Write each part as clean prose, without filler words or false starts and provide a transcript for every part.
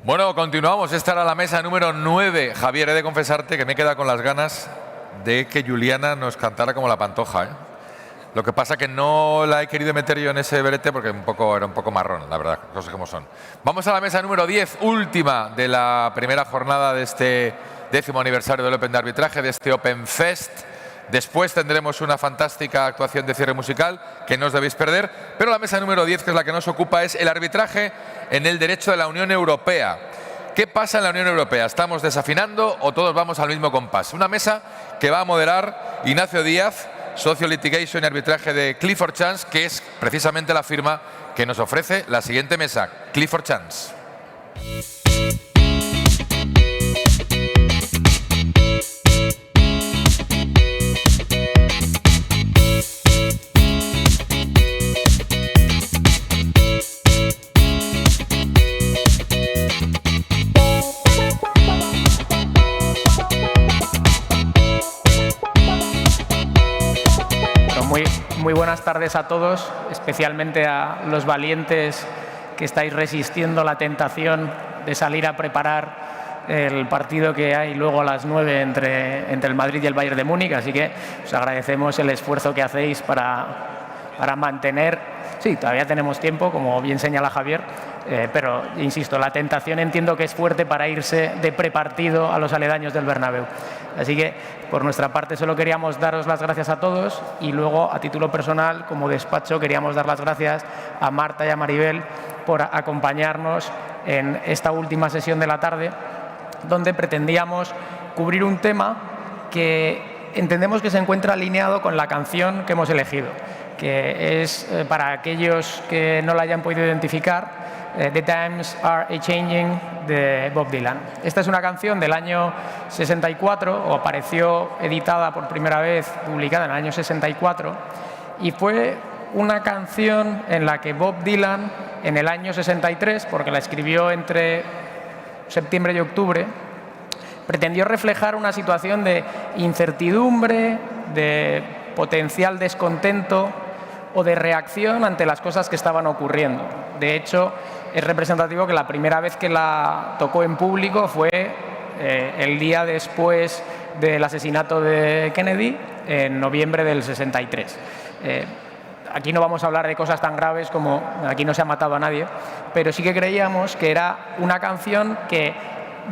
Bueno, continuamos. Esta era la mesa número 9. Javier, he de confesarte que me he quedado con las ganas de que Juliana nos cantara como la Pantoja, ¿eh? Lo que pasa que no la he querido meter yo en ese brete porque era un poco marrón, la verdad, cosas como son. Vamos a la mesa número 10, última de la primera jornada de este 10º aniversario del Open de Arbitraje, de este Open Fest. Después tendremos una fantástica actuación de cierre musical que no os debéis perder. Pero la mesa número 10, que es la que nos ocupa, es el arbitraje en el derecho de la Unión Europea. ¿Qué pasa en la Unión Europea? ¿Estamos desafinando o todos vamos al mismo compás? Una mesa que va a moderar Ignacio Díaz, socio litigation y arbitraje de Clifford Chance, que es precisamente la firma que nos ofrece la siguiente mesa, Clifford Chance. Muy buenas tardes a todos, especialmente a los valientes que estáis resistiendo la tentación de salir a preparar el partido que hay luego a las 9 entre el Madrid y el Bayern de Múnich. Así que os agradecemos el esfuerzo que hacéis para mantener... Sí, todavía tenemos tiempo, como bien señala Javier, pero insisto, la tentación entiendo que es fuerte para irse de prepartido a los aledaños del Bernabéu. Así que, por nuestra parte, solo queríamos daros las gracias a todos y luego, a título personal, como despacho, queríamos dar las gracias a Marta y a Maribel por acompañarnos en esta última sesión de la tarde, donde pretendíamos cubrir un tema que entendemos que se encuentra alineado con la canción que hemos elegido, que es, para aquellos que no la hayan podido identificar, The Times Are A-Changing, de Bob Dylan. Esta es una canción del año 64, o apareció editada por primera vez, publicada en el año 64, y fue una canción en la que Bob Dylan, en el año 63, porque la escribió entre septiembre y octubre, pretendió reflejar una situación de incertidumbre, de potencial descontento o de reacción ante las cosas que estaban ocurriendo. De hecho, es representativo que la primera vez que la tocó en público fue el día después del asesinato de Kennedy, en noviembre del 63. Aquí no vamos a hablar de cosas tan graves como aquí no se ha matado a nadie, pero sí que creíamos que era una canción que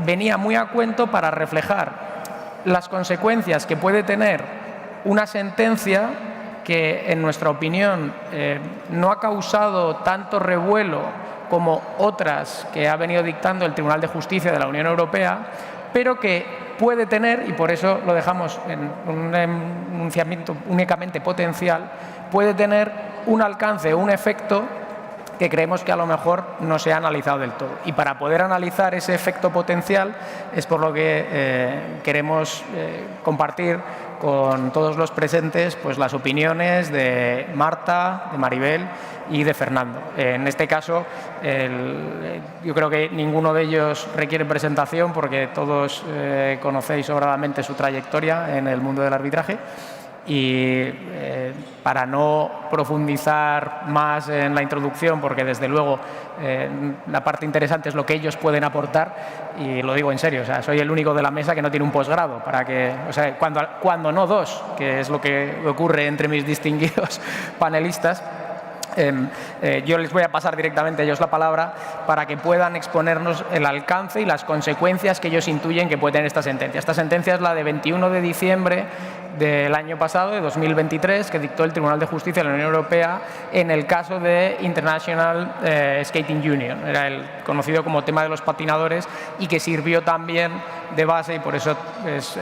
venía muy a cuento para reflejar las consecuencias que puede tener una sentencia que, en nuestra opinión, no ha causado tanto revuelo como otras que ha venido dictando el Tribunal de Justicia de la Unión Europea, pero que puede tener, y por eso lo dejamos en un enunciamiento únicamente potencial, puede tener un alcance, un efecto que creemos que a lo mejor no se ha analizado del todo. Y para poder analizar ese efecto potencial es por lo que queremos compartir con todos los presentes pues las opiniones de Marta, de Maribel y de Fernando. En este caso, yo creo que ninguno de ellos requiere presentación porque todos conocéis sobradamente su trayectoria en el mundo del arbitraje. Y para no profundizar más en la introducción, porque desde luego la parte interesante es lo que ellos pueden aportar, y lo digo en serio, o sea, soy el único de la mesa que no tiene un posgrado, para que, o sea, cuando no dos, que es lo que ocurre entre mis distinguidos panelistas. Yo les voy a pasar directamente a ellos la palabra para que puedan exponernos el alcance y las consecuencias que ellos intuyen que puede tener esta sentencia. Esta sentencia es la de 21 de diciembre del año pasado, de 2023, que dictó el Tribunal de Justicia de la Unión Europea en el caso de International Skating Union. Era el conocido como tema de los patinadores y que sirvió también de base, y por eso es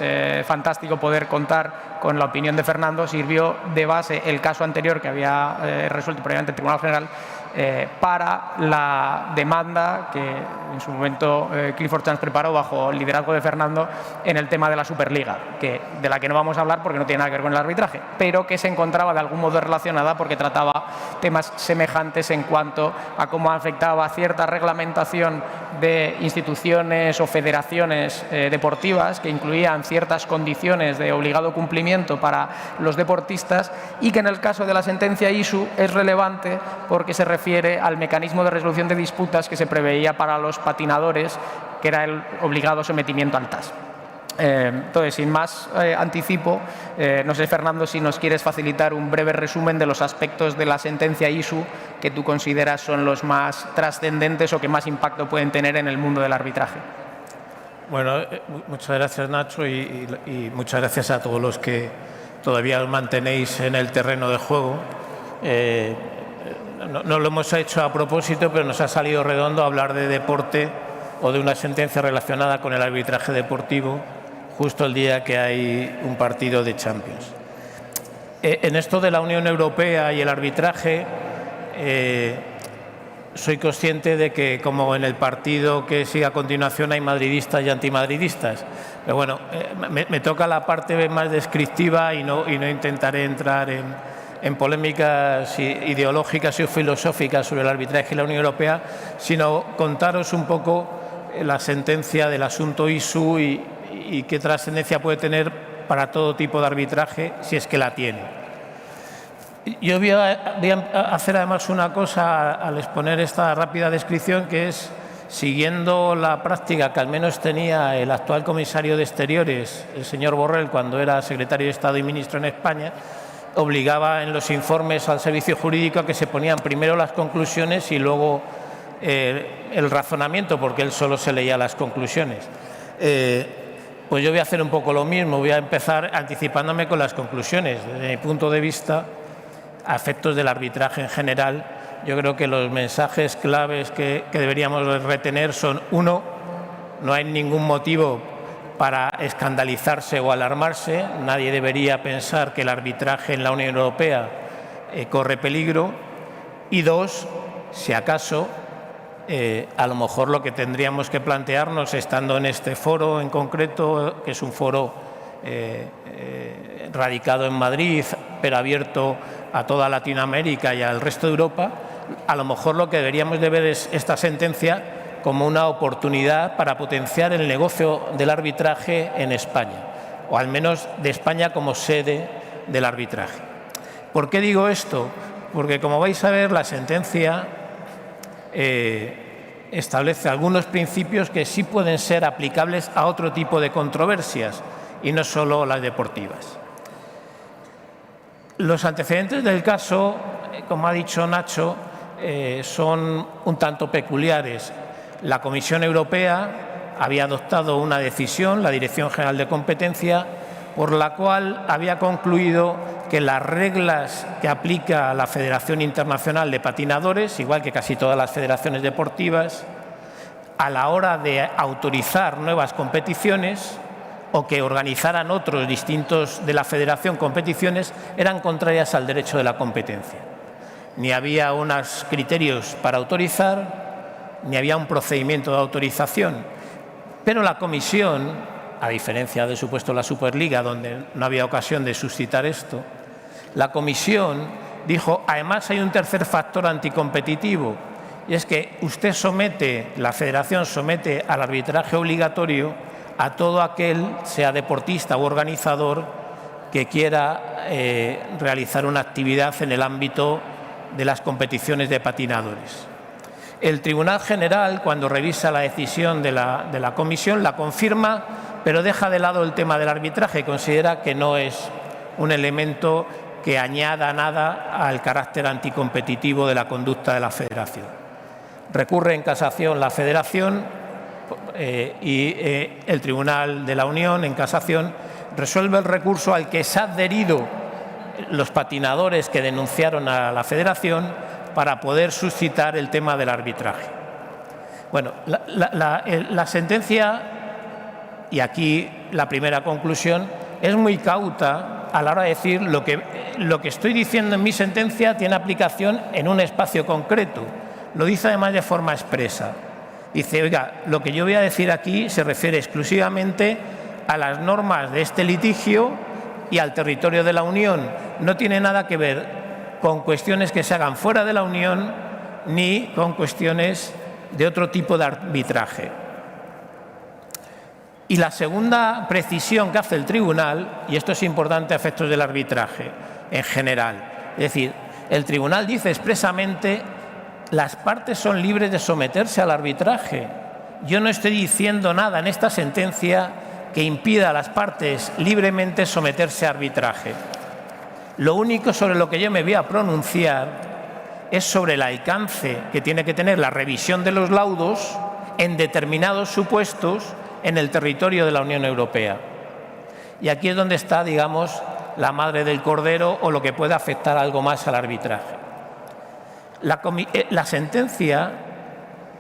fantástico poder contar con la opinión de Fernando, sirvió de base el caso anterior que había resuelto previamente el Tribunal General para la demanda que en su momento Clifford Chance preparó bajo el liderazgo de Fernando en el tema de la Superliga, de la que no vamos a hablar porque no tiene nada que ver con el arbitraje, pero que se encontraba de algún modo relacionada porque trataba temas semejantes en cuanto a cómo afectaba cierta reglamentación de instituciones o federaciones deportivas que incluían ciertas condiciones de obligado cumplimiento para los deportistas, y que en el caso de la sentencia ISU es relevante porque se refiere refiere al mecanismo de resolución de disputas que se preveía para los patinadores, que era el obligado sometimiento al TAS. Entonces, sin más anticipo, no sé, Fernando, si nos quieres facilitar un breve resumen de los aspectos de la sentencia ISU que tú consideras son los más trascendentes o que más impacto pueden tener en el mundo del arbitraje. Bueno, muchas gracias, Nacho, y muchas gracias a todos los que todavía os mantenéis en el terreno de juego. No lo hemos hecho a propósito, pero nos ha salido redondo hablar de deporte o de una sentencia relacionada con el arbitraje deportivo justo el día que hay un partido de Champions. En esto de la Unión Europea y el arbitraje, soy consciente de que, como en el partido que sigue a continuación, hay madridistas y antimadridistas. Pero bueno, me toca la parte más descriptiva y no intentaré entrar en polémicas ideológicas y filosóficas sobre el arbitraje y la Unión Europea, sino contaros un poco la sentencia del asunto ISU y qué trascendencia puede tener para todo tipo de arbitraje, si es que la tiene. Yo voy a hacer además una cosa al exponer esta rápida descripción, que es, siguiendo la práctica que al menos tenía el actual comisario de Exteriores, el señor Borrell, cuando era secretario de Estado y ministro en España, obligaba en los informes al servicio jurídico a que se ponían primero las conclusiones y luego el razonamiento, porque él solo se leía las conclusiones. Pues yo voy a hacer un poco lo mismo, voy a empezar anticipándome con las conclusiones. Desde mi punto de vista, a efectos del arbitraje en general, yo creo que los mensajes claves que deberíamos retener son: uno, no hay ningún motivo para escandalizarse o alarmarse, nadie debería pensar que el arbitraje en la Unión Europea corre peligro, y dos, si acaso, a lo mejor lo que tendríamos que plantearnos, estando en este foro en concreto, que es un foro radicado en Madrid, pero abierto a toda Latinoamérica y al resto de Europa, a lo mejor lo que deberíamos de ver es esta sentencia como una oportunidad para potenciar el negocio del arbitraje en España, o al menos de España como sede del arbitraje. ¿Por qué digo esto? Porque, como vais a ver, la sentencia establece algunos principios que sí pueden ser aplicables a otro tipo de controversias y no solo las deportivas. Los antecedentes del caso, como ha dicho Nacho, son un tanto peculiares. La Comisión Europea había adoptado una decisión, la Dirección General de Competencia, por la cual había concluido que las reglas que aplica la Federación Internacional de Patinadores, igual que casi todas las federaciones deportivas, a la hora de autorizar nuevas competiciones o que organizaran otros distintos de la Federación competiciones, eran contrarias al derecho de la competencia. Ni había unos criterios para autorizar, ni había un procedimiento de autorización. Pero la Comisión, a diferencia de, supuesto, la Superliga, donde no había ocasión de suscitar esto, la Comisión dijo: además hay un tercer factor anticompetitivo, y es que usted somete, la Federación somete al arbitraje obligatorio a todo aquel, sea deportista u organizador, que quiera realizar una actividad en el ámbito de las competiciones de patinadores. El Tribunal General, cuando revisa la decisión de la Comisión, la confirma, pero deja de lado el tema del arbitraje. Considera que no es un elemento que añada nada al carácter anticompetitivo de la conducta de la Federación. Recurre en casación la Federación y el Tribunal de la Unión, en casación, resuelve el recurso al que se han adherido los patinadores que denunciaron a la Federación para poder suscitar el tema del arbitraje. Bueno, la sentencia, y aquí la primera conclusión, es muy cauta a la hora de decir lo que estoy diciendo en mi sentencia tiene aplicación en un espacio concreto. Lo dice además de forma expresa. Dice: oiga, lo que yo voy a decir aquí se refiere exclusivamente a las normas de este litigio y al territorio de la Unión. No tiene nada que ver con cuestiones que se hagan fuera de la Unión ni con cuestiones de otro tipo de arbitraje. Y la segunda precisión que hace el Tribunal, y esto es importante a efectos del arbitraje en general, es decir, el Tribunal dice expresamente las partes son libres de someterse al arbitraje. Yo no estoy diciendo nada en esta sentencia que impida a las partes libremente someterse a arbitraje. Lo único sobre lo que yo me voy a pronunciar es sobre el alcance que tiene que tener la revisión de los laudos en determinados supuestos en el territorio de la Unión Europea. Y aquí es donde está, digamos, la madre del cordero o lo que puede afectar algo más al arbitraje. La sentencia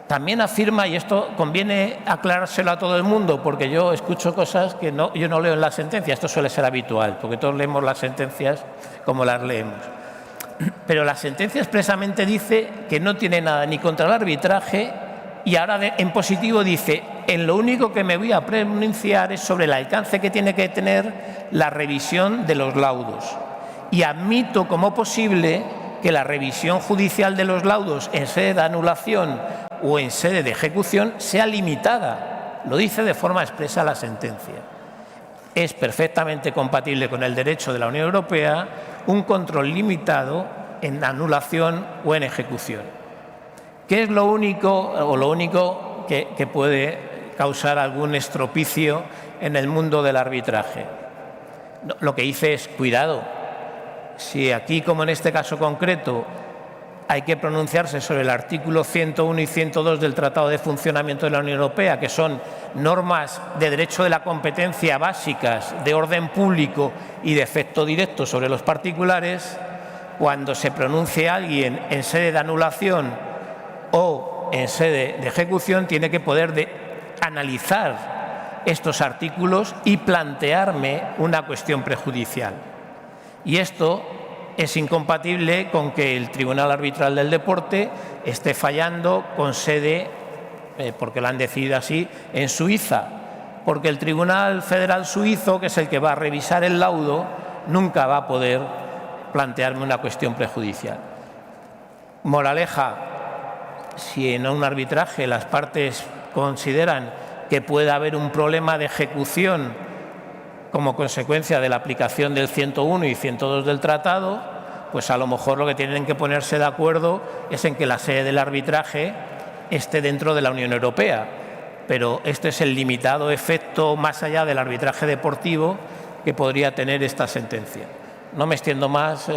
también afirma, y esto conviene aclarárselo a todo el mundo, porque yo escucho cosas que yo no leo en la sentencia, esto suele ser habitual, porque todos leemos las sentencias como las leemos. Pero la sentencia expresamente dice que no tiene nada ni contra el arbitraje y ahora en positivo dice, en lo único que me voy a pronunciar es sobre el alcance que tiene que tener la revisión de los laudos. Y admito como posible que la revisión judicial de los laudos en sede de anulación o en sede de ejecución sea limitada. Lo dice de forma expresa la sentencia. Es perfectamente compatible con el derecho de la Unión Europea un control limitado en anulación o en ejecución. ¿Qué es lo único que puede causar algún estropicio en el mundo del arbitraje? Lo que dice es, cuidado, si aquí, como en este caso concreto, hay que pronunciarse sobre el artículo 101 y 102 del Tratado de Funcionamiento de la Unión Europea, que son normas de derecho de la competencia básicas, de orden público y de efecto directo sobre los particulares, cuando se pronuncie alguien en sede de anulación o en sede de ejecución, tiene que poder analizar estos artículos y plantearme una cuestión prejudicial. Y esto es incompatible con que el Tribunal Arbitral del Deporte esté fallando con sede, porque lo han decidido así, en Suiza. Porque el Tribunal Federal Suizo, que es el que va a revisar el laudo, nunca va a poder plantearme una cuestión prejudicial. Moraleja, si en un arbitraje las partes consideran que puede haber un problema de ejecución como consecuencia de la aplicación del 101 y 102 del tratado, pues a lo mejor lo que tienen que ponerse de acuerdo es en que la sede del arbitraje esté dentro de la Unión Europea. Pero este es el limitado efecto más allá del arbitraje deportivo que podría tener esta sentencia. No me extiendo más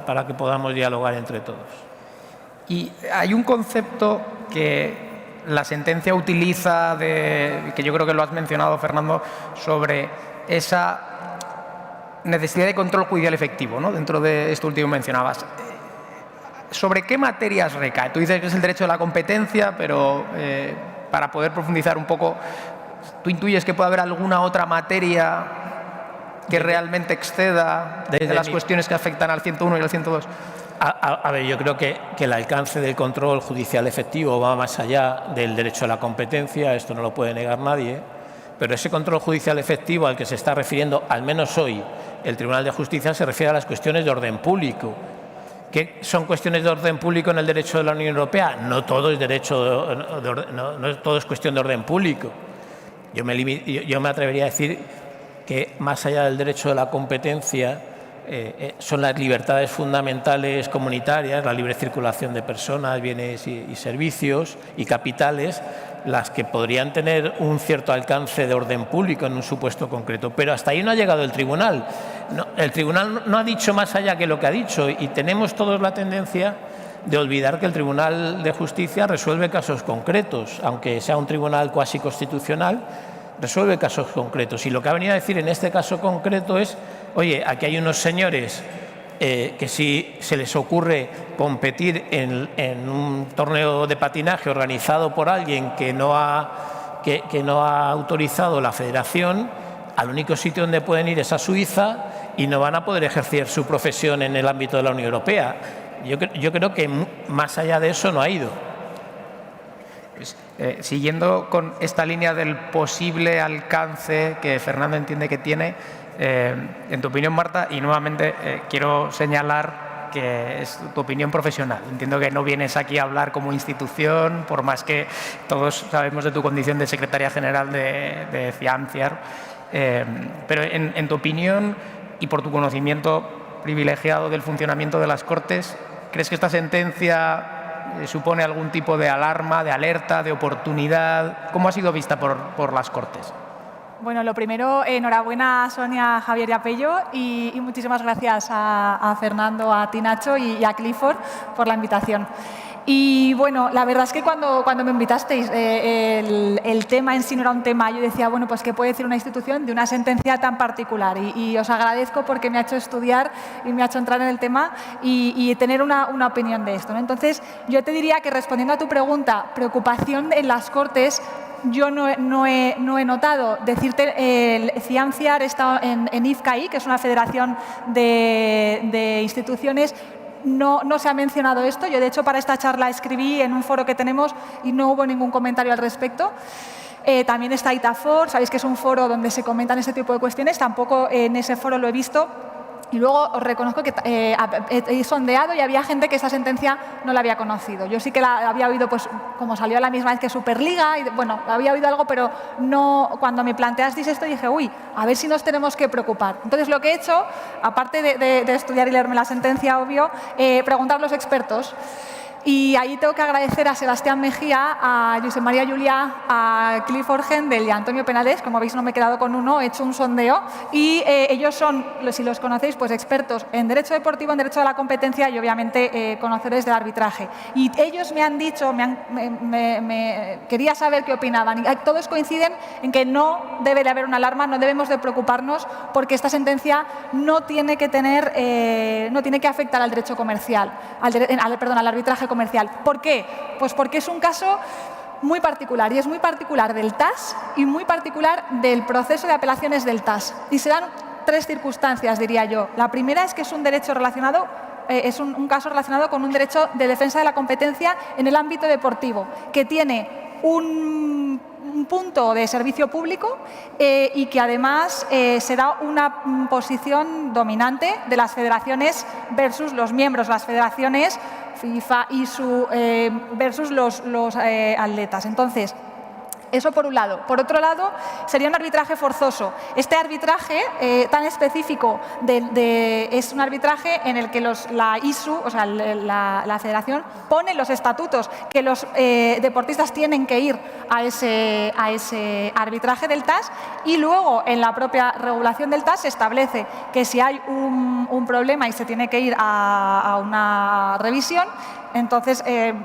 para que podamos dialogar entre todos. Y hay un concepto que la sentencia utiliza, que yo creo que lo has mencionado, Fernando, sobre esa necesidad de control judicial efectivo, ¿no? Dentro de esto último mencionabas. ¿Sobre qué materias recae? Tú dices que es el derecho de la competencia, pero para poder profundizar un poco, ¿tú intuyes que puede haber alguna otra materia que realmente exceda de las cuestiones que afectan al 101 y al 102? A ver, yo creo que el alcance del control judicial efectivo va más allá del derecho a la competencia, esto no lo puede negar nadie, pero ese control judicial efectivo al que se está refiriendo, al menos hoy, el Tribunal de Justicia se refiere a las cuestiones de orden público. ¿Qué son cuestiones de orden público en el derecho de la Unión Europea? No todo es no todo es cuestión de orden público. Yo me atrevería a decir que más allá del derecho de la competencia son las libertades fundamentales comunitarias, la libre circulación de personas, bienes y servicios y capitales, las que podrían tener un cierto alcance de orden público en un supuesto concreto. Pero hasta ahí no ha llegado el Tribunal. El Tribunal no ha dicho más allá que lo que ha dicho y tenemos todos la tendencia de olvidar que el Tribunal de Justicia resuelve casos concretos, aunque sea un tribunal cuasi constitucional, resuelve casos concretos. Y lo que ha venido a decir en este caso concreto es, oye, aquí hay unos señores que si se les ocurre competir en un torneo de patinaje organizado por alguien que no ha autorizado la federación, al único sitio donde pueden ir es a Suiza y no van a poder ejercer su profesión en el ámbito de la Unión Europea. Yo creo que más allá de eso no ha ido. Pues, siguiendo con esta línea del posible alcance que Fernando entiende que tiene, en tu opinión, Marta, y nuevamente quiero señalar que es tu opinión profesional. Entiendo que no vienes aquí a hablar como institución, por más que todos sabemos de tu condición de secretaria general de CIAMCIAR, pero en tu opinión y por tu conocimiento privilegiado del funcionamiento de las Cortes, ¿crees que esta sentencia supone algún tipo de alarma, de alerta, de oportunidad. ¿Cómo ha sido vista por las Cortes? Bueno, lo primero, enhorabuena a Sonia, Javier y a Pello y muchísimas gracias a Fernando, a ti, Nacho, y a Clifford por la invitación. Y bueno, la verdad es que cuando me invitasteis, el tema en sí no era un tema. Yo decía, bueno, pues ¿qué puede decir una institución de una sentencia tan particular? Y os agradezco porque me ha hecho estudiar y me ha hecho entrar en el tema y tener una opinión de esto, ¿no? Entonces, yo te diría que respondiendo a tu pregunta, preocupación en las Cortes, yo no he notado. Decirte, el CIAMCIAR está en IFCAI, que es una federación de instituciones. No se ha mencionado esto. Yo, de hecho, para esta charla escribí en un foro que tenemos y no hubo ningún comentario al respecto. También está Itafor, sabéis que es un foro donde se comentan este tipo de cuestiones. Tampoco en ese foro lo he visto. Y luego os reconozco que he sondeado y había gente que esa sentencia no la había conocido. Yo sí que la había oído, pues, como salió a la misma vez que Superliga, y bueno, había oído algo, pero no, cuando me planteasteis esto dije, uy, a ver si nos tenemos que preocupar. Entonces, lo que he hecho, aparte de estudiar y leerme la sentencia, obvio, preguntar a los expertos. Y ahí tengo que agradecer a Sebastián Mejía, a Josep María Juliá, a Clifford Hendel y a Antonio Penades. Como veis, no me he quedado con uno, he hecho un sondeo. Y ellos son, si los conocéis, pues expertos en derecho deportivo, en derecho de la competencia y obviamente conocedores del arbitraje. Y ellos me han dicho, quería saber qué opinaban. Y todos coinciden en que no debe de haber una alarma, no debemos de preocuparnos porque esta sentencia no tiene que afectar al derecho comercial, al arbitraje comercial. ¿Por qué? Pues porque es un caso muy particular, y es muy particular del TAS y muy particular del proceso de apelaciones del TAS. Y se dan tres circunstancias, diría yo. La primera es que es un derecho relacionado, es un caso relacionado con un derecho de defensa de la competencia en el ámbito deportivo, que tiene un punto de servicio público y que además será una posición dominante de las federaciones versus los miembros, las federaciones FIFA, ISU, versus los atletas. Entonces, eso por un lado. Por otro lado, sería un arbitraje forzoso. Este arbitraje tan específico es un arbitraje en el que la ISU, o sea, la federación, pone los estatutos que los deportistas tienen que ir a ese arbitraje del TAS, y luego en la propia regulación del TAS se establece que si hay un problema y se tiene que ir a una revisión, entonces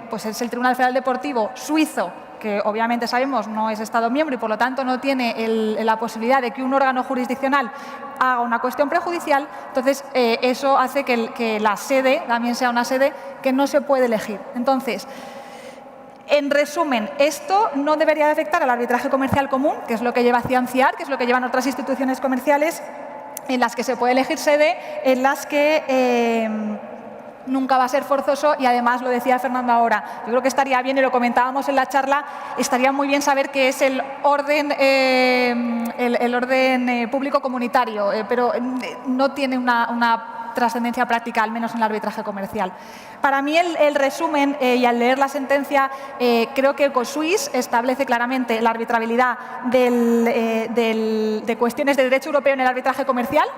pues es el Tribunal Federal Deportivo suizo, que obviamente sabemos no es Estado miembro y por lo tanto no tiene la posibilidad de que un órgano jurisdiccional haga una cuestión prejudicial. Entonces eso hace que la sede también sea una sede que no se puede elegir. Entonces, en resumen, esto no debería de afectar al arbitraje comercial común, que es lo que lleva CIAMCIAR, que es lo que llevan otras instituciones comerciales en las que se puede elegir sede, en las que nunca va a ser forzoso. Y además, lo decía Fernando ahora, yo creo que estaría bien, y lo comentábamos en la charla, estaría muy bien saber qué es el orden público comunitario, pero no tiene una trascendencia práctica, al menos en el arbitraje comercial. Para mí el resumen, y al leer la sentencia, creo que EcoSuisse establece claramente la arbitrabilidad de cuestiones de derecho europeo en el arbitraje comercial.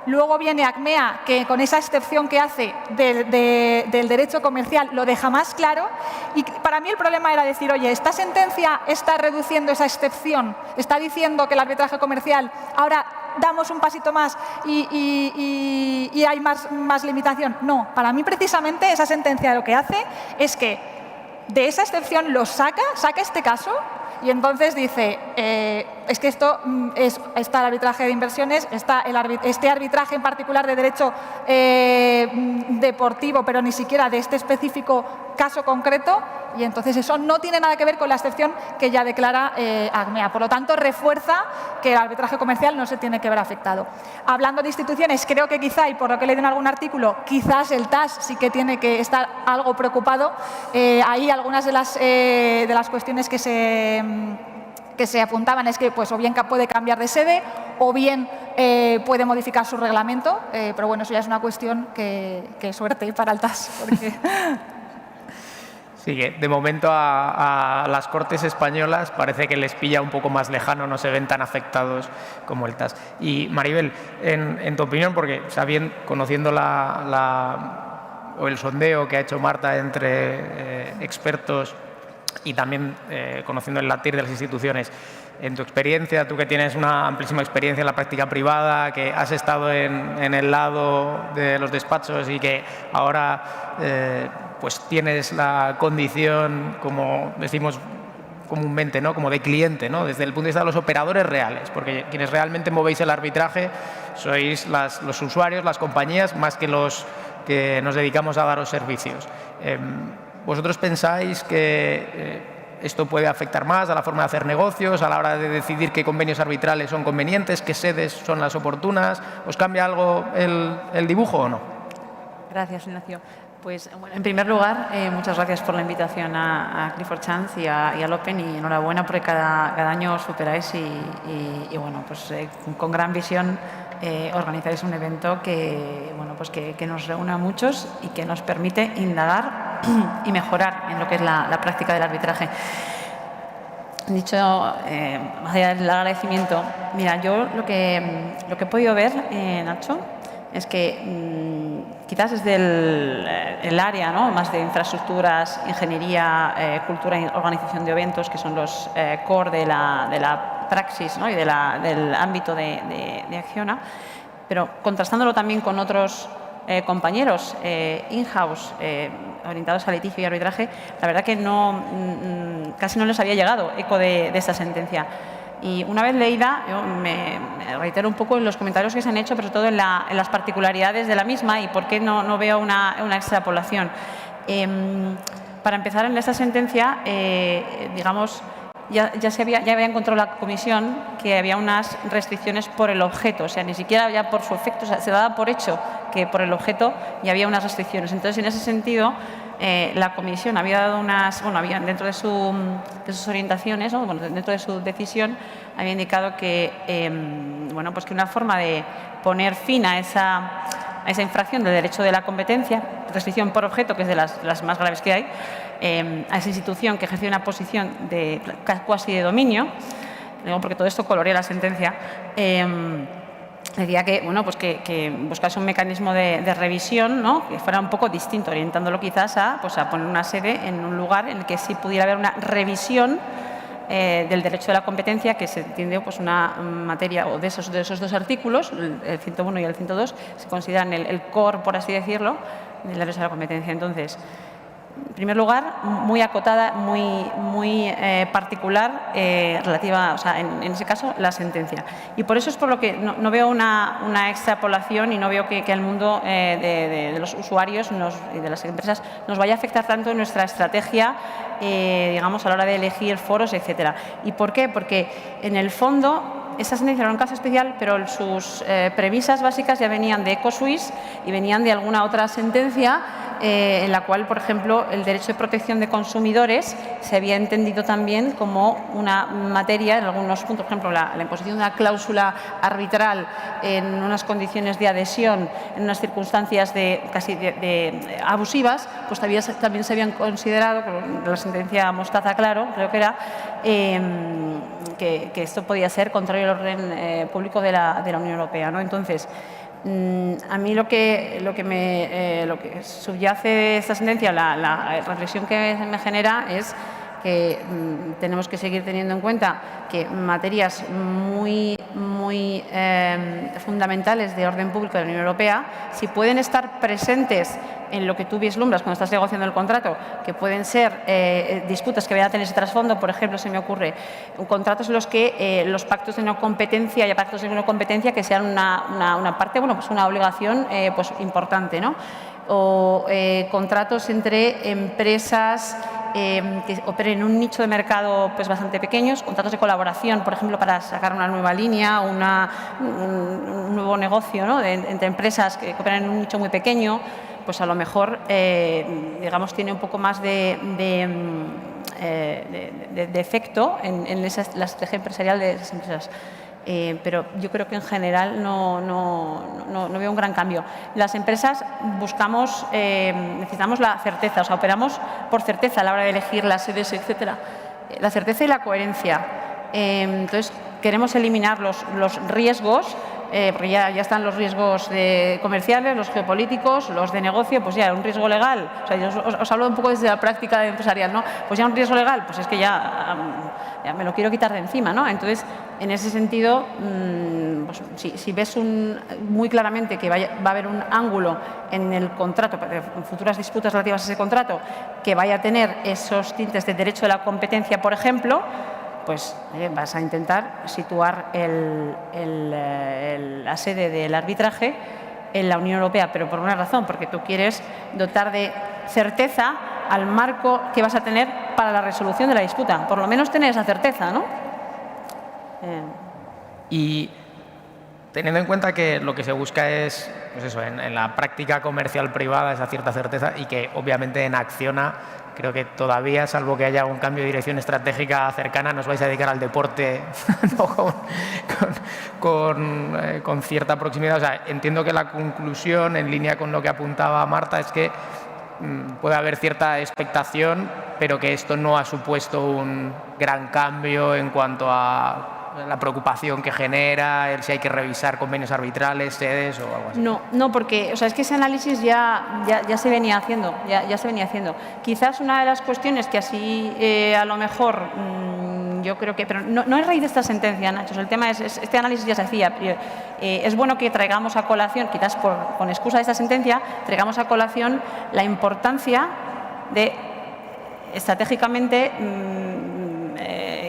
Luego viene ACMEA, que con esa excepción que hace del derecho comercial lo deja más claro. Y para mí el problema era decir, oye, esta sentencia está reduciendo esa excepción, está diciendo que el arbitraje comercial ahora damos un pasito más y hay más limitación. No, para mí precisamente esa sentencia lo que hace es que de esa excepción lo saca este caso. Y entonces dice, es que esto está el arbitraje de inversiones, está este arbitraje en particular de derecho deportivo, pero ni siquiera de este específico caso concreto, y entonces eso no tiene nada que ver con la excepción que ya declara ACMEA. Por lo tanto, refuerza que el arbitraje comercial no se tiene que ver afectado. Hablando de instituciones, creo que quizá, y por lo que he leído en algún artículo, quizás el TAS sí que tiene que estar algo preocupado. Ahí algunas de las cuestiones que se apuntaban es que pues o bien puede cambiar de sede o bien puede modificar su reglamento, pero bueno, eso ya es una cuestión que suerte para el TAS. Porque sí, que de momento a las Cortes españolas parece que les pilla un poco más lejano, no se ven tan afectados como el TAS. Y Maribel, en tu opinión, porque conociendo o el sondeo que ha hecho Marta entre expertos y también conociendo el latir de las instituciones. En tu experiencia, tú que tienes una amplísima experiencia en la práctica privada, que has estado en el lado de los despachos y que ahora pues tienes la condición, como decimos comúnmente, ¿no?, como de cliente, ¿no?, desde el punto de vista de los operadores reales, porque quienes realmente movéis el arbitraje sois los usuarios, las compañías, más que los que nos dedicamos a daros servicios. ¿Vosotros pensáis que esto puede afectar más a la forma de hacer negocios, a la hora de decidir qué convenios arbitrales son convenientes, qué sedes son las oportunas? ¿Os cambia algo el dibujo o no? Gracias, Ignacio. Pues, bueno, en primer lugar, muchas gracias por la invitación a Clifford Chance y al Open, y enhorabuena porque cada año os superáis y bueno, pues con gran visión organizáis un evento que, bueno, pues que nos reúne a muchos y que nos permite indagar y mejorar en lo que es la práctica del arbitraje. Dicho, más allá del agradecimiento, mira, yo lo que he podido ver, Nacho, es que quizás desde el área, ¿no?, más de infraestructuras, ingeniería, cultura y organización de eventos, que son los core de la praxis, ¿no?, y del ámbito de Acciona, pero contrastándolo también con otros compañeros in-house orientados a litigio y arbitraje, la verdad que casi no les había llegado eco de esta sentencia. Y una vez leída, yo me reitero un poco en los comentarios que se han hecho, pero sobre todo en las particularidades de la misma y por qué no veo una extrapolación. Para empezar, en esta sentencia, digamos, ya había encontrado la Comisión que había unas restricciones por el objeto, o sea, ni siquiera ya por su efecto, o sea, se daba por hecho que por el objeto ya había unas restricciones. Entonces, en ese sentido, la Comisión había dado había dentro de sus orientaciones, ¿no?, bueno, dentro de su decisión, había indicado que, bueno, pues que una forma de poner fin a esa infracción del derecho de la competencia, restricción por objeto, que es de las más graves que hay, a esa institución que ejerce una posición de cuasi de dominio, digo porque todo esto colorea la sentencia, decía que, bueno, pues que buscase un mecanismo de revisión, ¿no?, que fuera un poco distinto, orientándolo quizás a poner una sede en un lugar en el que sí pudiera haber una revisión del derecho de la competencia, que se entiende pues una materia, o de esos dos artículos, el 101 y el 102, se consideran el core, por así decirlo, del derecho de la competencia. Entonces, en primer lugar, muy acotada, muy particular, relativa, o sea, en ese caso, la sentencia. Y por eso es por lo que no veo una extrapolación y no veo que el mundo de los usuarios y de las empresas nos vaya a afectar tanto en nuestra estrategia, digamos, a la hora de elegir foros, etcétera. ¿Y por qué? Porque, en el fondo, esta sentencia era un caso especial, pero sus premisas básicas ya venían de EcoSuisse y venían de alguna otra sentencia en la cual, por ejemplo, el derecho de protección de consumidores se había entendido también como una materia, en algunos puntos, por ejemplo, la imposición de una cláusula arbitral en unas condiciones de adhesión, en unas circunstancias casi abusivas, pues también se habían considerado, la sentencia Mostaza, claro, creo que era, que esto podía ser contrario al orden público de la Unión Europea, ¿no? Entonces, a mí lo que subyace de esta sentencia, la reflexión que me genera es que tenemos que seguir teniendo en cuenta que materias muy fundamentales de orden público de la Unión Europea, si pueden estar presentes en lo que tú vislumbras cuando estás negociando el contrato, que pueden ser disputas que vayan a tener ese trasfondo, por ejemplo, se me ocurre, contratos en los que los pactos de no competencia y pactos de no competencia que sean una parte, bueno, pues una obligación pues importante, ¿no? O contratos entre empresas que operen en un nicho de mercado pues bastante pequeños, contratos de colaboración, por ejemplo, para sacar una nueva línea, un nuevo negocio, ¿no?, entre empresas que operan en un nicho muy pequeño, pues a lo mejor, digamos, tiene un poco más de efecto en la estrategia empresarial de esas empresas. Pero yo creo que en general no veo un gran cambio. Las empresas necesitamos la certeza, o sea, operamos por certeza a la hora de elegir las sedes, etcétera. La certeza y la coherencia. Entonces, queremos eliminar los riesgos porque ya están los riesgos comerciales, los geopolíticos, los de negocio, pues ya un riesgo legal. O sea, yo os hablo un poco desde la práctica empresarial, ¿no? Pues ya un riesgo legal, pues es que ya me lo quiero quitar de encima, ¿no? Entonces, en ese sentido, pues, si ves muy claramente que va a haber un ángulo en el contrato, en futuras disputas relativas a ese contrato, que vaya a tener esos tintes de derecho de la competencia, por ejemplo, pues vas a intentar situar la sede del arbitraje en la Unión Europea, pero por una razón, porque tú quieres dotar de certeza al marco que vas a tener para la resolución de la disputa. Por lo menos tener esa certeza, ¿no? Y teniendo en cuenta que lo que se busca es, pues eso, en la práctica comercial privada, esa cierta certeza, y que obviamente en Acciona creo que todavía, salvo que haya un cambio de dirección estratégica cercana, nos vais a dedicar al deporte ¿no? con cierta proximidad. O sea, entiendo que la conclusión, en línea con lo que apuntaba Marta, es que puede haber cierta expectación, pero que esto no ha supuesto un gran cambio en cuanto a la preocupación que genera, si hay que revisar convenios arbitrales, sedes o algo así. No, porque o sea, es que ese análisis ya se venía haciendo, ya se venía haciendo. Quizás una de las cuestiones que así a lo mejor yo creo que, pero no es raíz de esta sentencia, Nacho, el tema es este análisis ya se hacía. Es bueno que traigamos a colación, quizás con excusa de esta sentencia, traigamos a colación la importancia de estratégicamente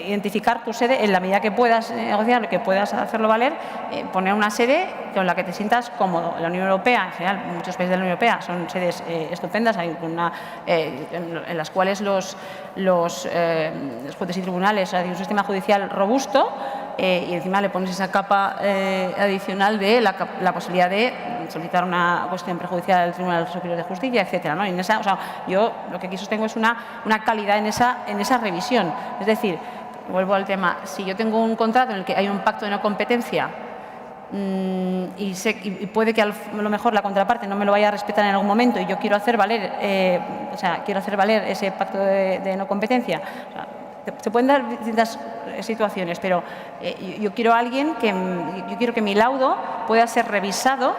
identificar tu sede en la medida que puedas negociar, que puedas hacerlo valer, poner una sede con la que te sientas cómodo. La Unión Europea, en general, muchos países de la Unión Europea son sedes estupendas, hay en las cuales los jueces y tribunales, hay un sistema judicial robusto, y encima le pones esa capa adicional de la posibilidad de solicitar una cuestión prejudicial al Tribunal Superior de Justicia, etcétera, ¿no? Y o sea, yo lo que aquí sostengo es una calidad en esa revisión. Es decir, vuelvo al tema, si yo tengo un contrato en el que hay un pacto de no competencia y puede que a lo mejor la contraparte no me lo vaya a respetar en algún momento y yo quiero hacer valer, ese pacto de no competencia, o sea, se pueden dar distintas situaciones, pero yo quiero yo quiero que mi laudo pueda ser revisado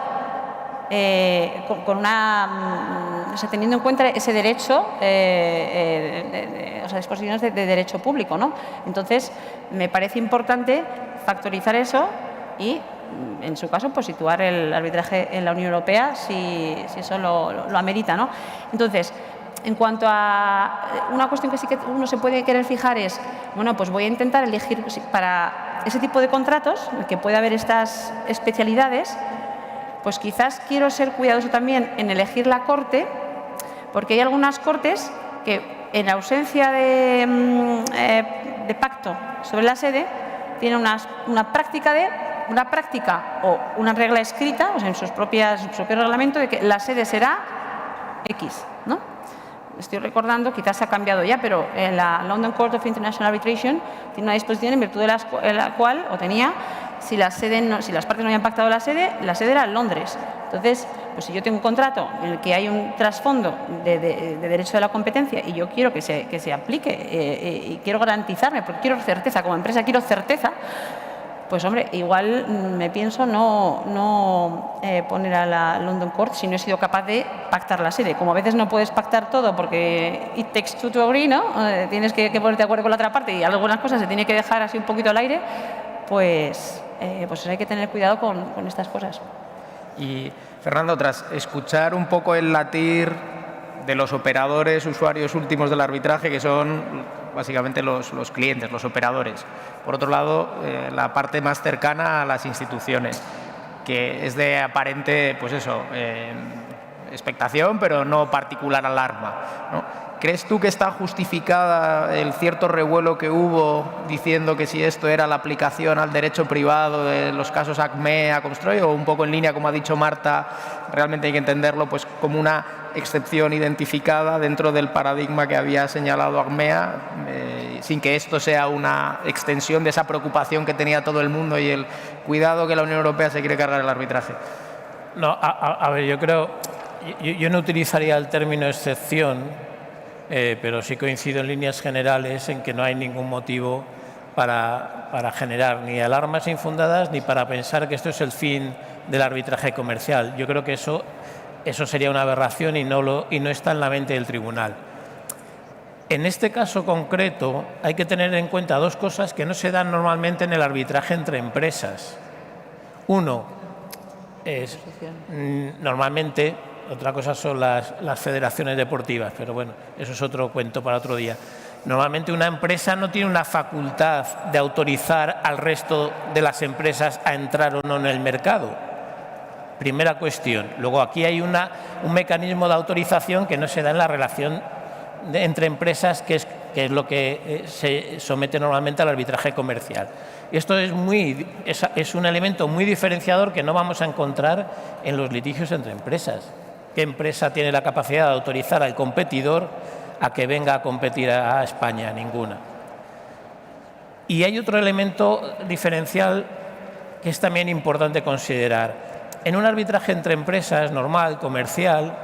teniendo en cuenta ese derecho, disposiciones de derecho público, ¿no? Entonces, me parece importante factorizar eso y, en su caso, pues situar el arbitraje en la Unión Europea si eso lo amerita, ¿no? Entonces, en cuanto a una cuestión que sí que uno se puede querer fijar es, bueno, pues voy a intentar elegir para ese tipo de contratos, en el que puede haber estas especialidades, pues quizás quiero ser cuidadoso también en elegir la corte, porque hay algunas cortes que en ausencia de pacto sobre la sede tienen una práctica o una regla escrita, o sea, en su propio reglamento, de que la sede será X, ¿no? Estoy recordando, quizás ha cambiado ya, pero la London Court of International Arbitration tiene una disposición en virtud de la cual, o tenía, si las partes no habían pactado la sede era en Londres. Entonces, pues si yo tengo un contrato en el que hay un trasfondo de derecho de la competencia y yo quiero que se aplique y quiero garantizarme, porque quiero certeza, como empresa quiero certeza, pues hombre, igual me pienso no poner a la London Court si no he sido capaz de pactar la sede. Como a veces no puedes pactar todo porque it takes two to agree, ¿no? Tienes que ponerte de acuerdo con la otra parte y algunas cosas se tiene que dejar así un poquito al aire, pues hay que tener cuidado con estas cosas. Y, Fernando, tras escuchar un poco el latir de los operadores, usuarios últimos del arbitraje, que son básicamente los clientes, los operadores. Por otro lado, la parte más cercana a las instituciones, que es de aparente, pues eso, expectación, pero no particular alarma, ¿no? ¿Crees tú que está justificada el cierto revuelo que hubo diciendo que si esto era la aplicación al derecho privado de los casos Acmea, Comstroy, o un poco en línea, como ha dicho Marta, realmente hay que entenderlo pues como una excepción identificada dentro del paradigma que había señalado Acmea, sin que esto sea una extensión de esa preocupación que tenía todo el mundo y el cuidado que la Unión Europea se quiere cargar el arbitraje? No, a ver, yo no utilizaría el término excepción, pero sí coincido en líneas generales en que no hay ningún motivo para generar ni alarmas infundadas ni para pensar que esto es el fin del arbitraje comercial. Yo creo que eso sería una aberración y no está en la mente del tribunal. En este caso concreto hay que tener en cuenta dos cosas que no se dan normalmente en el arbitraje entre empresas. Uno es, normalmente, otra cosa son las federaciones deportivas, pero bueno, eso es otro cuento para otro día. Normalmente una empresa no tiene una facultad de autorizar al resto de las empresas a entrar o no en el mercado. Primera cuestión. Luego aquí hay un mecanismo de autorización que no se da en la relación entre empresas, que es lo que se somete normalmente al arbitraje comercial. Esto es un elemento muy diferenciador que no vamos a encontrar en los litigios entre empresas. ¿Qué empresa tiene la capacidad de autorizar al competidor a que venga a competir a España? Ninguna. Y hay otro elemento diferencial que es también importante considerar. En un arbitraje entre empresas normal, comercial,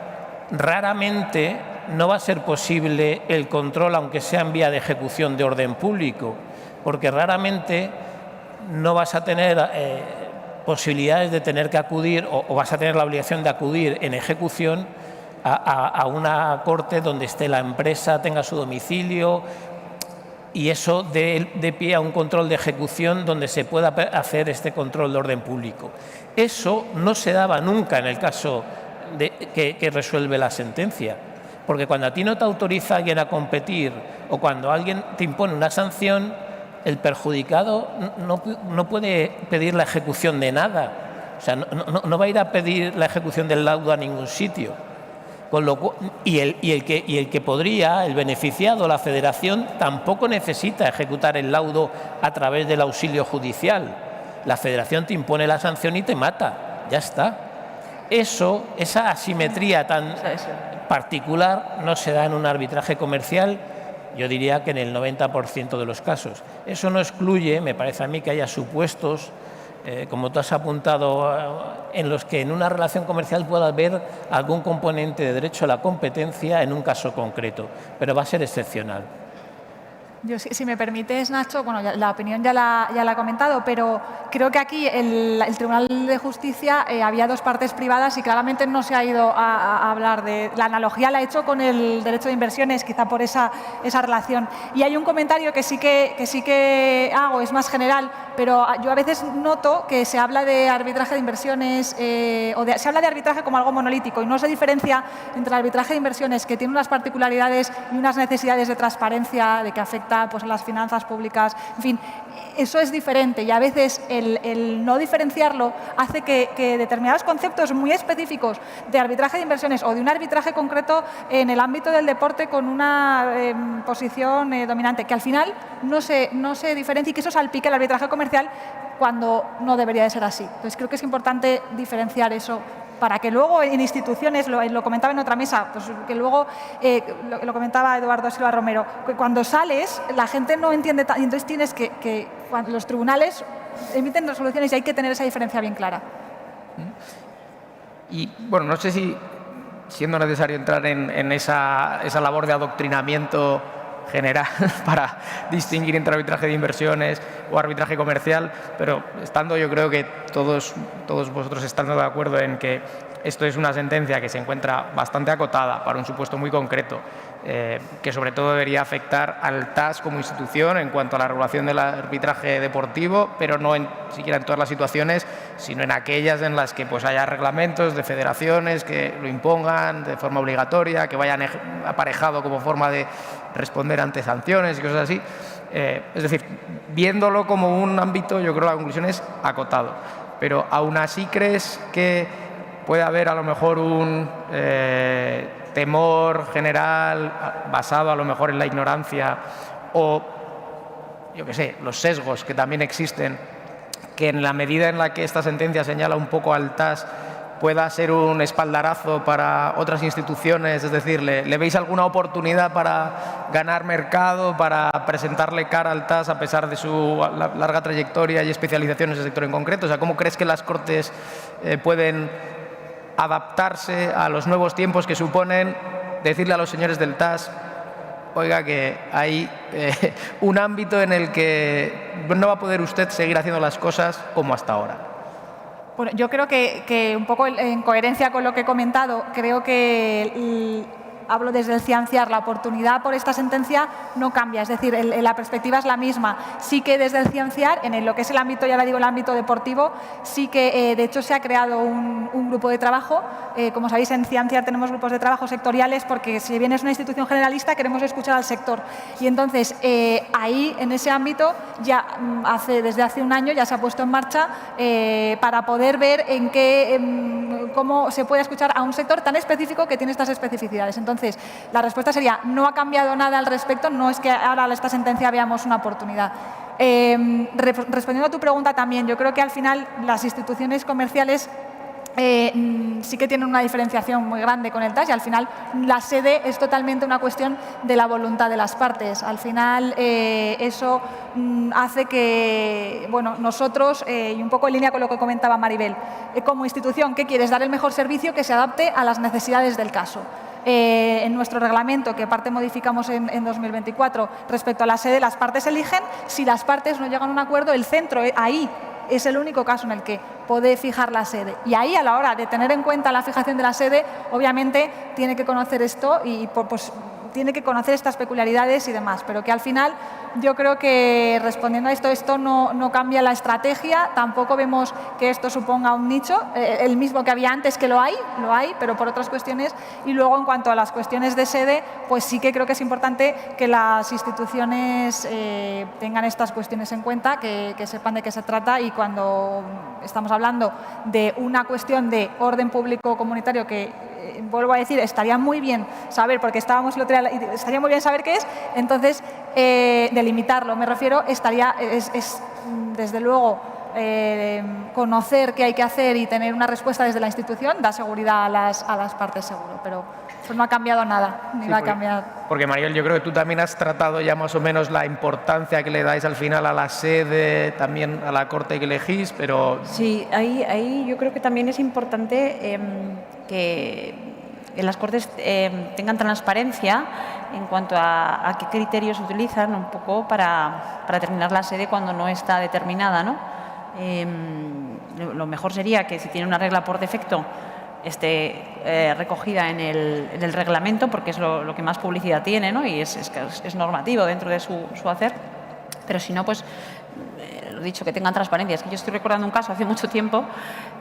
raramente no va a ser posible el control, aunque sea en vía de ejecución de orden público, porque raramente no vas a tener posibilidades de tener que acudir o vas a tener la obligación de acudir en ejecución a una corte donde esté la empresa, tenga su domicilio, y eso dé pie a un control de ejecución donde se pueda hacer este control de orden público. Eso no se daba nunca en el caso que resuelve la sentencia, porque cuando a ti no te autoriza alguien a competir o cuando alguien te impone una sanción, el perjudicado no puede pedir la ejecución de nada. O sea, no va a ir a pedir la ejecución del laudo a ningún sitio. Y el que podría, el beneficiado, la federación, tampoco necesita ejecutar el laudo a través del auxilio judicial. La federación te impone la sanción y te mata. Ya está. Esa asimetría tan particular no se da en un arbitraje comercial, yo diría que en el 90% de los casos. Eso no excluye, me parece a mí, que haya supuestos, como tú has apuntado, en los que en una relación comercial pueda haber algún componente de derecho a la competencia en un caso concreto, pero va a ser excepcional. Yo, si me permites, Nacho, bueno, la opinión ya la he comentado, pero creo que aquí el Tribunal de Justicia había dos partes privadas y claramente no se ha ido a hablar de... La analogía la he hecho con el derecho de inversiones, quizá por esa relación. Y hay un comentario que sí que hago, es más general, pero yo a veces noto que se habla de arbitraje de inversiones se habla de arbitraje como algo monolítico y no se diferencia entre el arbitraje de inversiones, que tiene unas particularidades y unas necesidades de transparencia, de que afecta pues a las finanzas públicas, en fin, eso es diferente y a veces el no diferenciarlo hace que determinados conceptos muy específicos de arbitraje de inversiones o de un arbitraje concreto en el ámbito del deporte con una posición dominante, que al final no se diferencia y que eso salpique el arbitraje comercial cuando no debería de ser así. Entonces creo que es importante diferenciar eso para que luego en instituciones, lo comentaba en otra mesa, pues que luego, lo comentaba Eduardo Silva Romero, que cuando sales la gente no entiende, y entonces tienes que cuando los tribunales emiten resoluciones y hay que tener esa diferencia bien clara. Y bueno, no sé si siendo necesario entrar en esa labor de adoctrinamiento general para distinguir entre arbitraje de inversiones o arbitraje comercial, pero estando yo creo que todos vosotros estando de acuerdo en que esto es una sentencia que se encuentra bastante acotada para un supuesto muy concreto, que sobre todo debería afectar al TAS como institución en cuanto a la regulación del arbitraje deportivo, pero no siquiera en todas las situaciones, sino en aquellas en las que pues haya reglamentos de federaciones que lo impongan de forma obligatoria, que vayan aparejado como forma de responder ante sanciones y cosas así. Es decir, viéndolo como un ámbito, yo creo que la conclusión es acotado. Pero aún así, ¿crees que puede haber a lo mejor un temor general basado a lo mejor en la ignorancia o, yo qué sé, los sesgos que también existen, que en la medida en la que esta sentencia señala un poco al TAS pueda ser un espaldarazo para otras instituciones? Es decir, ¿le veis alguna oportunidad para ganar mercado, para presentarle cara al TAS a pesar de su larga trayectoria y especialización en ese sector en concreto? O sea, ¿cómo crees que las Cortes pueden adaptarse a los nuevos tiempos que suponen decirle a los señores del TAS oiga, que hay un ámbito en el que no va a poder usted seguir haciendo las cosas como hasta ahora. Bueno, yo creo que un poco en coherencia con lo que he comentado, creo que hablo desde el Cienciar, la oportunidad por esta sentencia no cambia, es decir, la perspectiva es la misma. Sí que desde el Cienciar, en lo que es el ámbito, ya le digo, el ámbito deportivo, sí que de hecho se ha creado un grupo de trabajo. Como sabéis, en Cienciar tenemos grupos de trabajo sectoriales porque si bien es una institución generalista queremos escuchar al sector. Y entonces ahí, en ese ámbito, ya desde hace un año ya se ha puesto en marcha para poder ver cómo se puede escuchar a un sector tan específico que tiene estas especificidades. Entonces, la respuesta sería, no ha cambiado nada al respecto, no es que ahora esta sentencia veamos una oportunidad. Respondiendo a tu pregunta también, yo creo que al final las instituciones comerciales sí que tienen una diferenciación muy grande con el TAS y al final la sede es totalmente una cuestión de la voluntad de las partes. Al final eso hace que nosotros, y un poco en línea con lo que comentaba Maribel, como institución, ¿qué quieres? Dar el mejor servicio que se adapte a las necesidades del caso. En nuestro reglamento, que parte modificamos en 2024, respecto a la sede, las partes eligen. Si las partes no llegan a un acuerdo, el centro ahí es el único caso en el que puede fijar la sede. Y ahí, a la hora de tener en cuenta la fijación de la sede, obviamente tiene que conocer esto y tiene que conocer estas peculiaridades y demás, pero que al final yo creo que respondiendo a esto no cambia la estrategia, tampoco vemos que esto suponga un nicho, el mismo que había antes, que lo hay, pero por otras cuestiones. Y luego, en cuanto a las cuestiones de sede, pues sí que creo que es importante que las instituciones tengan estas cuestiones en cuenta, que sepan de qué se trata, y cuando estamos hablando de una cuestión de orden público comunitario que vuelvo a decir, estaría muy bien saber, porque estábamos el otro día, estaría muy bien saber qué es, entonces delimitarlo, me refiero, es desde luego conocer qué hay que hacer y tener una respuesta desde la institución, da seguridad a las partes, seguro, pero eso no ha cambiado nada, ni va a cambiar. Porque, Mariel, yo creo que tú también has tratado ya más o menos la importancia que le dais al final a la sede, también a la corte que elegís, pero... Sí, ahí yo creo que también es importante que las cortes tengan transparencia en cuanto a qué criterios utilizan un poco para determinar la sede cuando no está determinada, ¿no? Lo mejor sería que si tiene una regla por defecto esté recogida en el reglamento, porque es lo que más publicidad tiene, ¿no? Y es normativo dentro de su hacer, pero si no, pues lo dicho, que tengan transparencia. Es que yo estoy recordando un caso hace mucho tiempo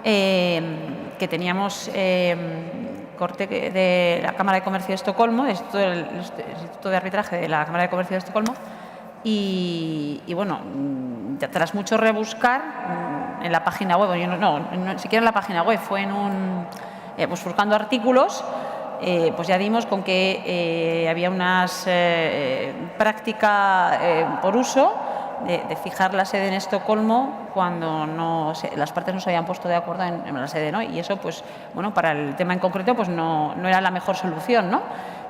que teníamos corte de la Cámara de Comercio de Estocolmo, el Instituto de Arbitraje de la Cámara de Comercio de Estocolmo, y bueno, tras mucho rebuscar en la página web, no siquiera en la página web, fue pues buscando artículos, pues ya dimos con que había unas práctica por uso de fijar la sede en Estocolmo cuando las partes no se habían puesto de acuerdo en la sede, ¿no? Y eso, pues, bueno, para el tema en concreto, pues no era la mejor solución, ¿no?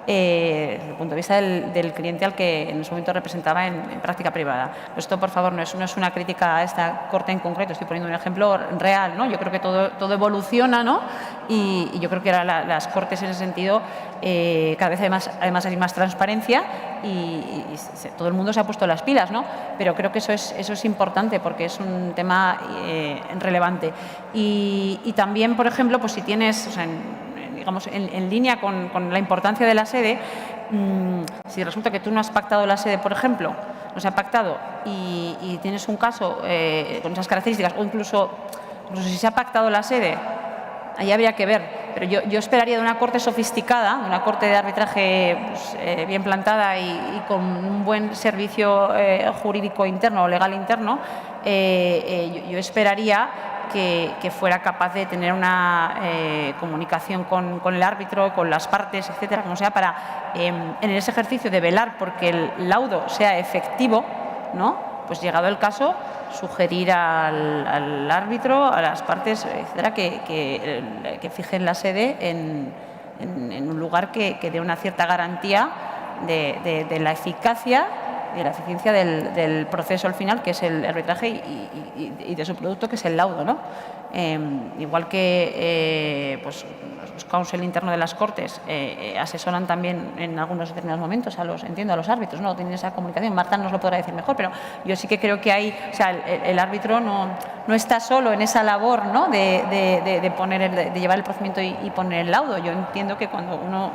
Desde el punto de vista del cliente al que en ese momento representaba en práctica privada. Esto, por favor, no es una crítica a esta corte en concreto, estoy poniendo un ejemplo real, ¿no? Yo creo que todo evoluciona, ¿no? Y yo creo que ahora las cortes en ese sentido cada vez además hay más transparencia y todo el mundo se ha puesto las pilas, ¿no? Pero creo que eso es importante porque es un tema relevante. Y también, por ejemplo, pues si tienes, o sea, digamos, en línea con la importancia de la sede, si resulta que tú no has pactado la sede, por ejemplo, no se ha pactado y tienes un caso con esas características, o incluso si se ha pactado la sede, ahí habría que ver. Pero yo esperaría de una corte sofisticada, de una corte de arbitraje pues, bien plantada y con un buen servicio jurídico interno o legal interno, yo esperaría que fuera capaz de tener una comunicación con el árbitro, con las partes, etcétera, como sea, para en ese ejercicio de velar porque el laudo sea efectivo, ¿no? Pues llegado el caso, sugerir al árbitro, a las partes, etcétera, que fijen la sede en un lugar que dé una cierta garantía de la eficacia la eficiencia del proceso al final, que es el arbitraje, y de su producto, que es el laudo, ¿no? Igual que pues, los counsel internos de las Cortes asesoran también en algunos determinados momentos a los árbitros, ¿no? Tienen esa comunicación. Marta nos lo podrá decir mejor, pero yo sí que creo que hay, o sea, el árbitro no está solo en esa labor, ¿no? de llevar el procedimiento y poner el laudo. Yo entiendo que cuando uno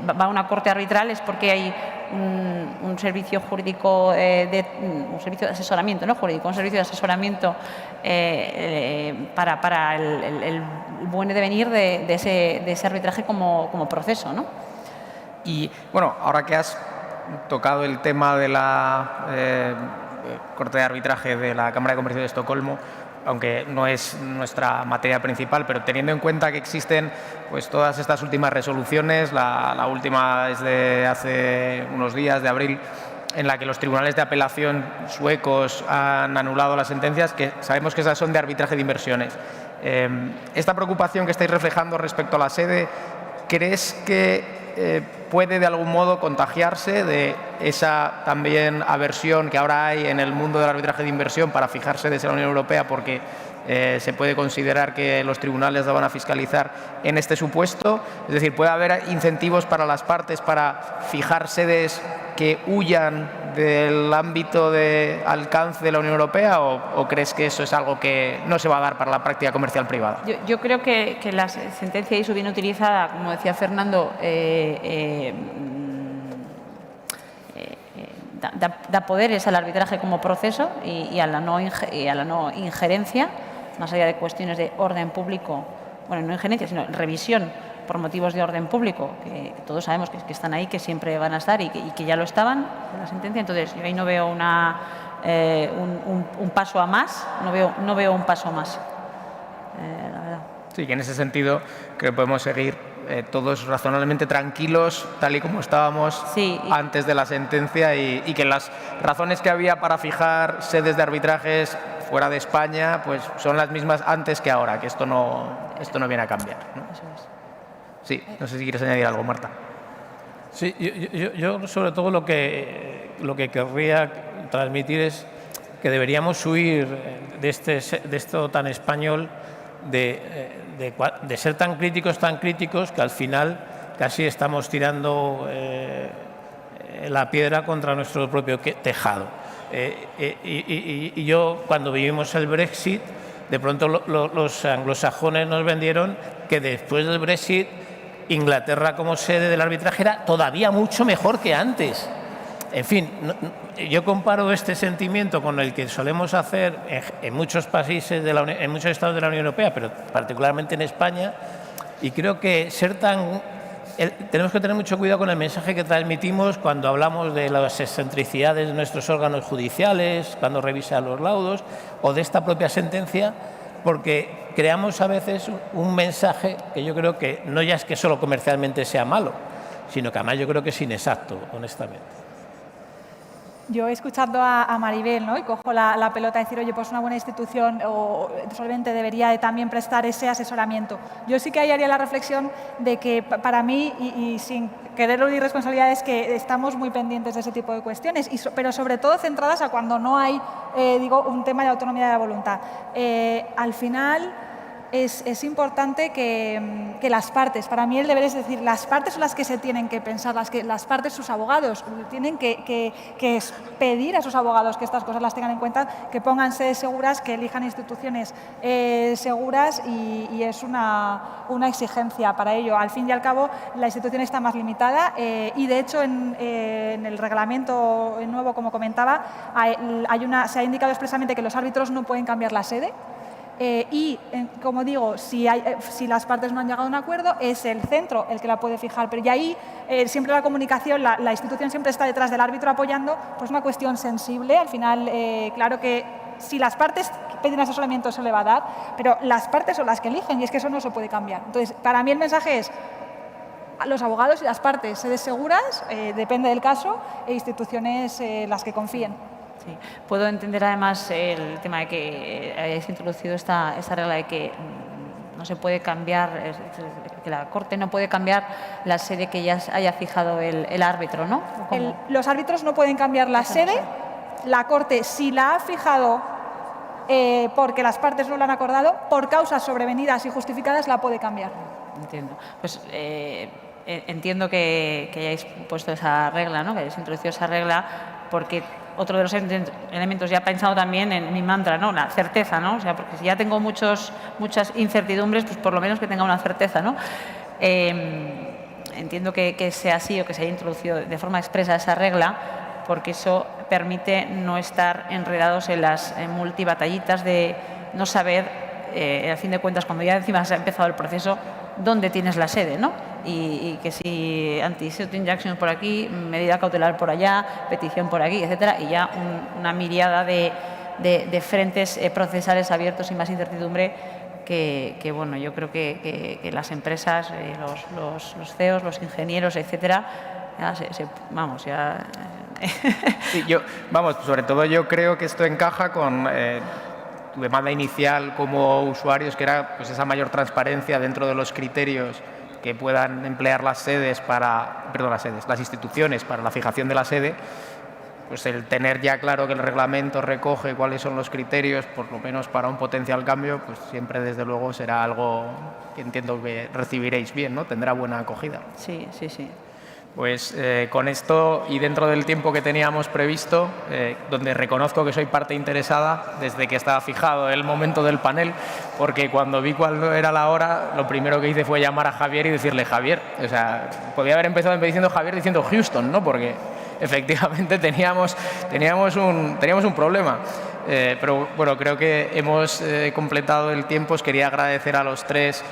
va a una corte arbitral es porque hay un servicio jurídico, un servicio de asesoramiento, ¿no? Jurídico, un servicio de asesoramiento para el buen devenir de ese arbitraje como proceso, ¿no? Y bueno, ahora que has tocado el tema de la Corte de Arbitraje de la Cámara de Comercio de Estocolmo, aunque no es nuestra materia principal, pero teniendo en cuenta que existen pues todas estas últimas resoluciones, la última es de hace unos días, de abril, en la que los tribunales de apelación suecos han anulado las sentencias, que sabemos que esas son de arbitraje de inversiones. Esta preocupación que estáis reflejando respecto a la sede, ¿crees que puede de algún modo contagiarse de esa también aversión que ahora hay en el mundo del arbitraje de inversión para fijar sedes en la Unión Europea, porque se puede considerar que los tribunales la van a fiscalizar en este supuesto? Es decir, ¿puede haber incentivos para las partes para fijar sedes que huyan del ámbito de alcance de la Unión Europea, o crees que eso es algo que no se va a dar para la práctica comercial privada? Yo creo que la sentencia ISU bien utilizada, como decía Fernando, da poderes al arbitraje como proceso y a la no injerencia, más allá de cuestiones de orden público, bueno, no injerencia, sino revisión por motivos de orden público, que todos sabemos que están ahí, que siempre van a estar y que ya lo estaban en la sentencia. Entonces, yo ahí no veo un paso a más, no veo un paso más, la verdad. Sí, que en ese sentido creo que podemos seguir todos razonablemente tranquilos, tal y como estábamos antes de la sentencia, y que las razones que había para fijar sedes de arbitrajes fuera de España pues son las mismas antes que ahora, que esto no viene a cambiar, ¿no? Eso es. Sí, no sé si quieres añadir algo, Marta. Sí, yo sobre todo lo que querría transmitir es que deberíamos huir de esto tan español, de ser tan críticos, que al final casi estamos tirando la piedra contra nuestro propio tejado. Y yo, cuando vivimos el Brexit, de pronto los anglosajones nos vendieron que después del Brexit Inglaterra como sede del arbitraje era todavía mucho mejor que antes. En fin, yo comparo este sentimiento con el que solemos hacer en muchos países, en muchos estados de la Unión Europea, pero particularmente en España, y creo que tenemos que tener mucho cuidado con el mensaje que transmitimos cuando hablamos de las excentricidades de nuestros órganos judiciales, cuando revisan los laudos, o de esta propia sentencia, porque creamos a veces un mensaje que yo creo que no ya es que solo comercialmente sea malo, sino que además yo creo que es inexacto, honestamente. Yo escuchando a Maribel, ¿no? Y cojo la pelota de decir, oye, pues una buena institución solamente debería de también prestar ese asesoramiento. Yo sí que ahí haría la reflexión de que para mí, y sin querer eludir responsabilidades, que estamos muy pendientes de ese tipo de cuestiones, pero sobre todo centradas a cuando no hay, un tema de autonomía de la voluntad. Al final es importante que las partes, para mí el deber es decir, las partes son las que se tienen que pensar, las partes, sus abogados, tienen que pedir a sus abogados que estas cosas las tengan en cuenta, que pongan sedes seguras, que elijan instituciones seguras, y es una exigencia para ello. Al fin y al cabo, la institución está más limitada y, de hecho, en el reglamento nuevo, como comentaba, se ha indicado expresamente que los árbitros no pueden cambiar la sede. Como digo, si las partes no han llegado a un acuerdo, es el centro el que la puede fijar. Pero y ahí siempre la comunicación, la institución siempre está detrás del árbitro apoyando, pues una cuestión sensible. Al final, claro que si las partes piden asesoramiento se le va a dar, pero las partes son las que eligen y es que eso no se puede cambiar. Entonces, para mí el mensaje es a los abogados y las partes, sedes seguras, depende del caso, e instituciones las que confíen. Sí. Puedo entender además el tema de que hayáis introducido esta regla de que no se puede cambiar, que la Corte no puede cambiar la sede que ya haya fijado el árbitro, ¿no? Los árbitros no pueden cambiar la sede. La Corte, si la ha fijado porque las partes no lo han acordado, por causas sobrevenidas y justificadas, la puede cambiar. Entiendo. Pues entiendo que hayáis puesto esa regla, ¿no? Que hayáis introducido esa regla, porque otro de los elementos, ya he pensado también en mi mantra, ¿no? La certeza, ¿no? O sea, porque si ya tengo muchas incertidumbres, pues por lo menos que tenga una certeza, ¿no? Entiendo que sea así o que se haya introducido de forma expresa esa regla, porque eso permite no estar enredados en las multibatallitas de no saber, a fin de cuentas, cuando ya encima se ha empezado el proceso, dónde tienes la sede, ¿no? Y que si anti-shooting injunction por aquí, medida cautelar por allá, petición por aquí, etcétera, y ya una miriada de frentes procesales abiertos y más incertidumbre que bueno, yo creo que las empresas, los CEOs, los ingenieros, etcétera, ya Sí, sobre todo yo creo que esto encaja con tu demanda inicial como usuarios, que era pues esa mayor transparencia dentro de los criterios que puedan emplear las instituciones para la fijación de la sede. Pues el tener ya claro que el reglamento recoge cuáles son los criterios, por lo menos para un potencial cambio, pues siempre desde luego será algo que entiendo que recibiréis bien, ¿no? Tendrá buena acogida. Sí, sí, sí. Pues con esto y dentro del tiempo que teníamos previsto, donde reconozco que soy parte interesada desde que estaba fijado el momento del panel, porque cuando vi cuál era la hora, lo primero que hice fue llamar a Javier y decirle Javier. O sea, podía haber empezado diciendo Javier diciendo Houston, ¿no? Porque efectivamente teníamos un problema. Pero bueno, creo que hemos completado el tiempo. Os quería agradecer a los tres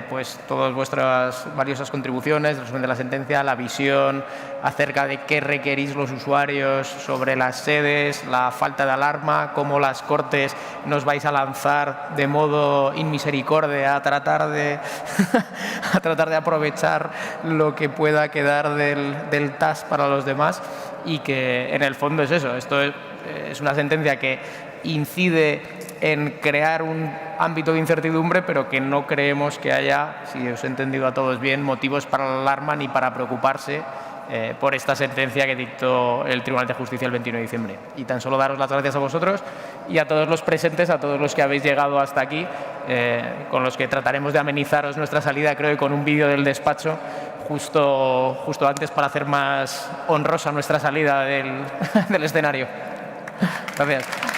pues todas vuestras valiosas contribuciones, el resumen de la sentencia, la visión acerca de qué requerís los usuarios sobre las sedes, la falta de alarma, cómo las Cortes nos vais a lanzar de modo inmisericordia a tratar de aprovechar lo que pueda quedar del TAS para los demás, y que en el fondo es eso. Esto es una sentencia que incide en crear un ámbito de incertidumbre, pero que no creemos que haya, si os he entendido a todos bien, motivos para la alarma ni para preocuparse por esta sentencia que dictó el Tribunal de Justicia el 21 de diciembre. Y tan solo daros las gracias a vosotros y a todos los presentes, a todos los que habéis llegado hasta aquí, con los que trataremos de amenizaros nuestra salida, creo que con un vídeo del despacho justo antes, para hacer más honrosa nuestra salida del escenario. Gracias.